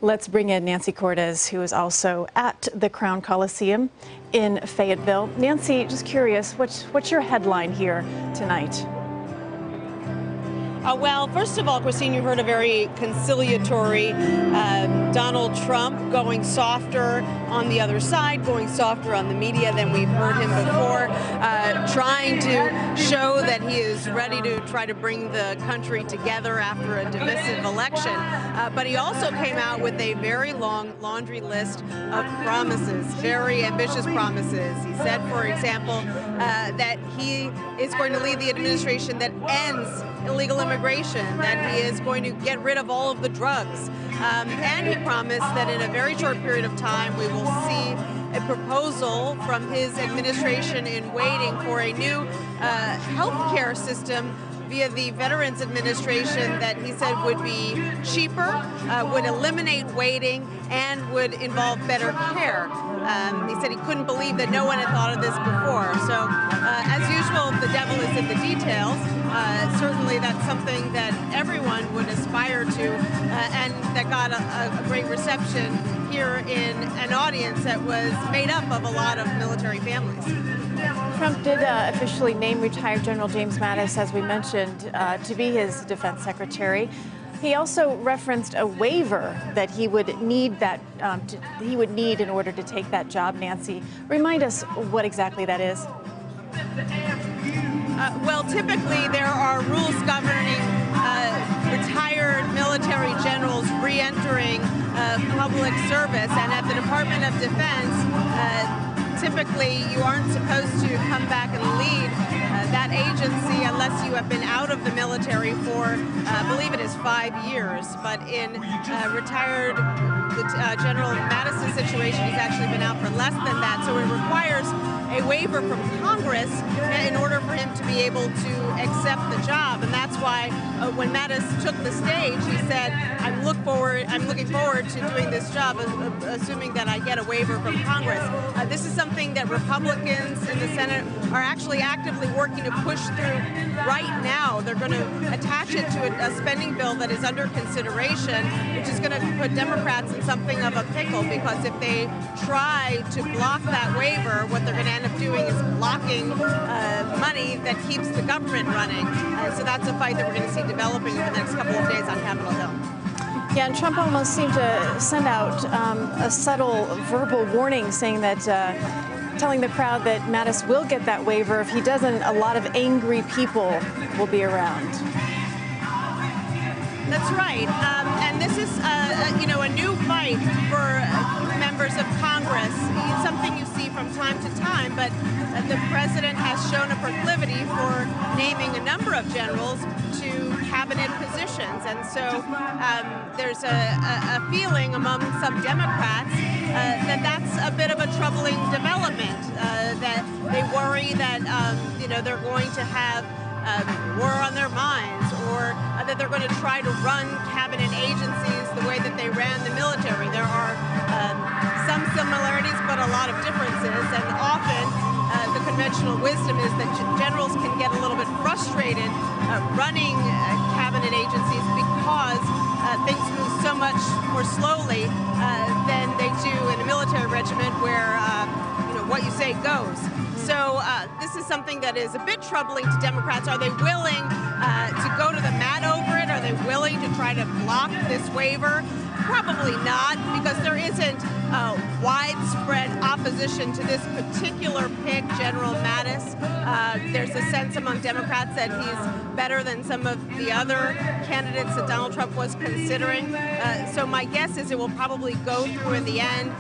Let's bring in Nancy Cortez, who is also at the Crown Coliseum in Fayetteville. Nancy, just curious, what's your headline here tonight? Well, first of all, Christine, you heard a very conciliatory Donald Trump going softer on the other side, going softer on the media than we've heard him before, trying to show that he is ready to try to bring the country together after a divisive election. But he also came out with a very long laundry list of promises, very ambitious promises. He said, for example, that he is going to lead the administration that ends illegal immigration, that he is going to get rid of all of the drugs. And he promised that in a very short period of time, we will see a proposal from his administration in waiting for a new health care system via the Veterans Administration that he said would be cheaper, would eliminate waiting, and would involve better care. He said he couldn't believe that no one had thought of this before. So, as usual, the devil is in the details. Certainly that's something that everyone would aspire to, and that got a great reception here in an audience that was made up of a lot of military families. Trump did officially name retired General James Mattis, as we mentioned, to be his defense secretary. He also referenced a waiver that he would need in order to take that job. Nancy, remind us what exactly that is. Well, typically there are rules governing retired military generals re-entering public service, and at the Department of Defense, typically you aren't supposed to come back and lead that agency unless you have been out of the military for, I believe it is 5 years. But in retired General Mattis' situation, he's actually been out for less than that. So it requires a waiver from Congress in order for him to be able to accept the job. And that's why when Mattis took the stage, he said, I'm looking forward to doing this job, assuming that I get a waiver from Congress. This is something that Republicans in the Senate are actually actively working to push through right now. They're going to attach it to a spending bill that is under consideration, which is going to put Democrats in something of a pickle, because if they try to block that waiver, what they're going to end up doing is blocking money that keeps the government running. So that's a fight that we're going to see developing over the next couple of days on Capitol Hill. Yeah, and Trump almost seemed to send out a subtle verbal warning, saying that, telling the crowd that Mattis will get that waiver. If he doesn't, a lot of angry people will be around. That's right, and this is, a new fight for members of Congress. It's something you see from time to time, but the president has shown a proclivity for naming a number of generals to cabinet positions, and so there's a feeling among some Democrats that that's a bit of a troubling development. That they worry that they're going to have war on their minds, or that they're going to try to run cabinet agencies the way that they ran the military. There are some similarities, but a lot of differences, and often the conventional wisdom is that generals can get a little bit frustrated running cabinet agencies because things move so much more slowly than they do in a military regiment where what you say goes. So this is something that is a bit troubling to Democrats. Are they willing to go to the mat over it? Are they willing to try to block this waiver? Probably not, because there isn't widespread opposition to this particular pick, General Mattis. There's a sense among Democrats that he's better than some of the other candidates that Donald Trump was considering. So my guess is it will probably go through in the end,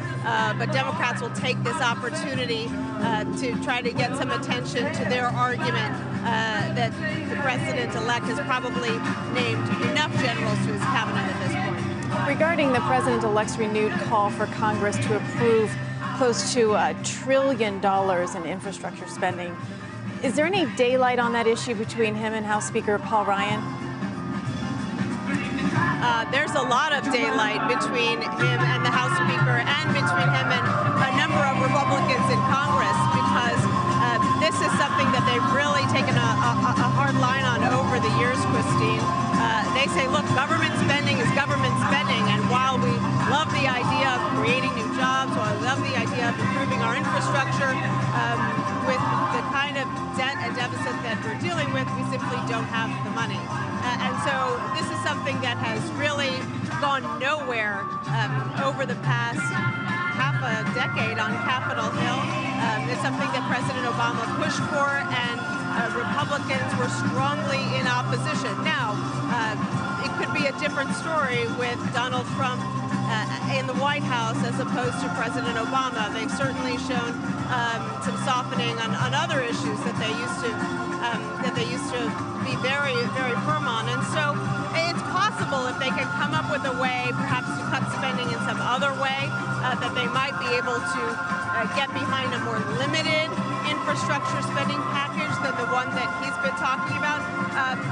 but Democrats will take this opportunity to try to get some attention to their argument that the president-elect has probably named enough generals to his cabinet at this point. Regarding the president-elect's renewed call for Congress to approve close to $1 trillion in infrastructure spending, is there any daylight on that issue between him and House Speaker Paul Ryan? There's a lot of daylight between him and the House Speaker, and between him and a number of Republicans in Congress, because this is something that they've really taken a hard line on over the years, Christine. They say, look, government spending is government spending, and while we love our infrastructure. With the kind of debt and deficit that we're dealing with, we simply don't have the money. And so this is something that has really gone nowhere over the past half a decade on Capitol Hill. It's something that President Obama pushed for, and Republicans were strongly in opposition. Now, it could be a different story with Donald Trump in the White House as opposed to President Obama. They've certainly shown some softening on other issues that they used to be very, very firm on. And so it's possible if they can come up with a way, perhaps to cut spending in some other way, that they might be able to get behind a more limited infrastructure spending package than the one that he's been talking about.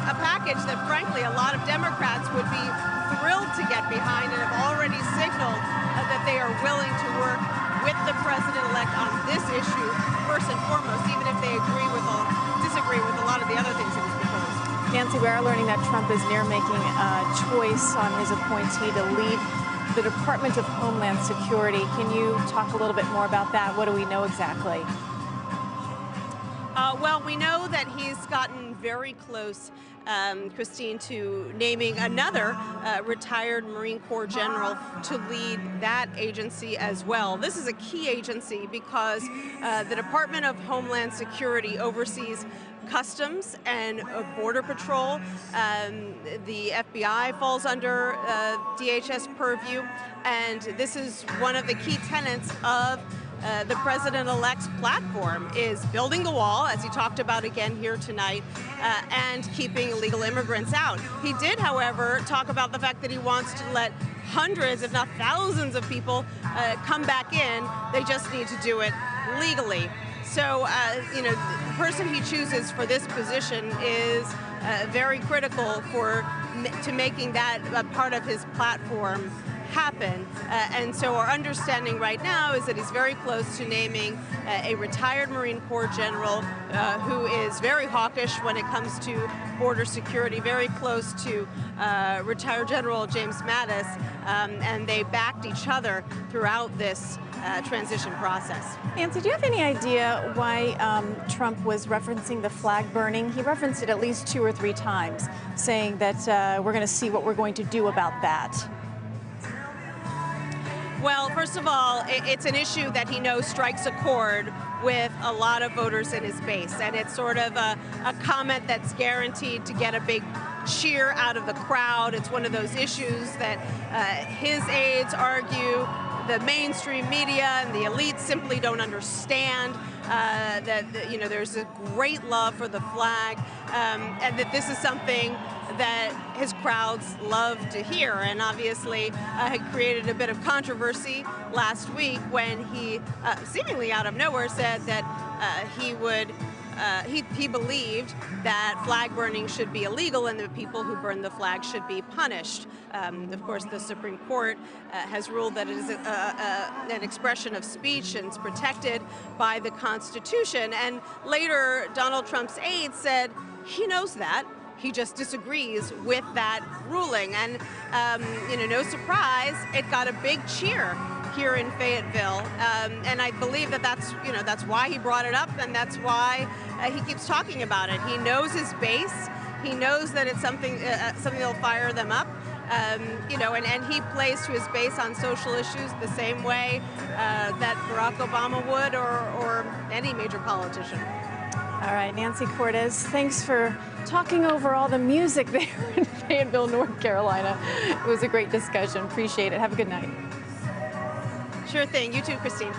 A package that, frankly, a lot of Democrats would be thrilled to get behind and have already signaled that they are willing to work with the president-elect on this issue first and foremost, even if they disagree with a lot of the other things that he's proposed. Nancy, we are learning that Trump is near making a choice on his appointee to lead the Department of Homeland Security. Can you talk a little bit more about that? What do we know exactly? Well, we know that he's gotten very close, Christine, to naming another retired Marine Corps general to lead that agency as well. This is a key agency because the Department of Homeland Security oversees Customs and Border Patrol. The FBI falls under DHS purview, and this is one of the key tenets of the president-elect's platform, is building the wall, as he talked about again here tonight, and keeping illegal immigrants out. He did, however, talk about the fact that he wants to let hundreds, if not thousands of people come back in. They just need to do it legally. So, the person he chooses for this position is very critical to making that a part of his platform happen. And so our understanding right now is that he's very close to naming a retired Marine Corps general who is very hawkish when it comes to border security, very close to retired General James Mattis, and they backed each other throughout this transition process. Nancy, do you have any idea why Trump was referencing the flag burning? He referenced it at least 2 or 3 times, saying that we're going to see what we're going to do about that. Well, first of all, it's an issue that he knows strikes a chord with a lot of voters in his base, and it's sort of a comment that's guaranteed to get a big cheer out of the crowd. It's one of those issues that his aides argue the mainstream media and the elites simply don't understand, that there's a great love for the flag, and that this is something that his crowds love to hear. And obviously had created a bit of controversy last week when he seemingly out of nowhere said that he believed that flag burning should be illegal and that people who burn the flag should be punished. Of course, the Supreme Court has ruled that it is an expression of speech and it's protected by the Constitution. And later, Donald Trump's aide said he knows that. He just disagrees with that ruling. And, no surprise, it got a big cheer here in Fayetteville. And I believe that that's why he brought it up, and that's why he keeps talking about it. He knows his base. He knows that it's something that'll fire them up. And he plays to his base on social issues the same way that Barack Obama would, or any major politician. All right, Nancy Cortez, thanks for talking over all the music there in Fayetteville, North Carolina. It was a great discussion. Appreciate it. Have a good night. Sure thing. You too, Christine.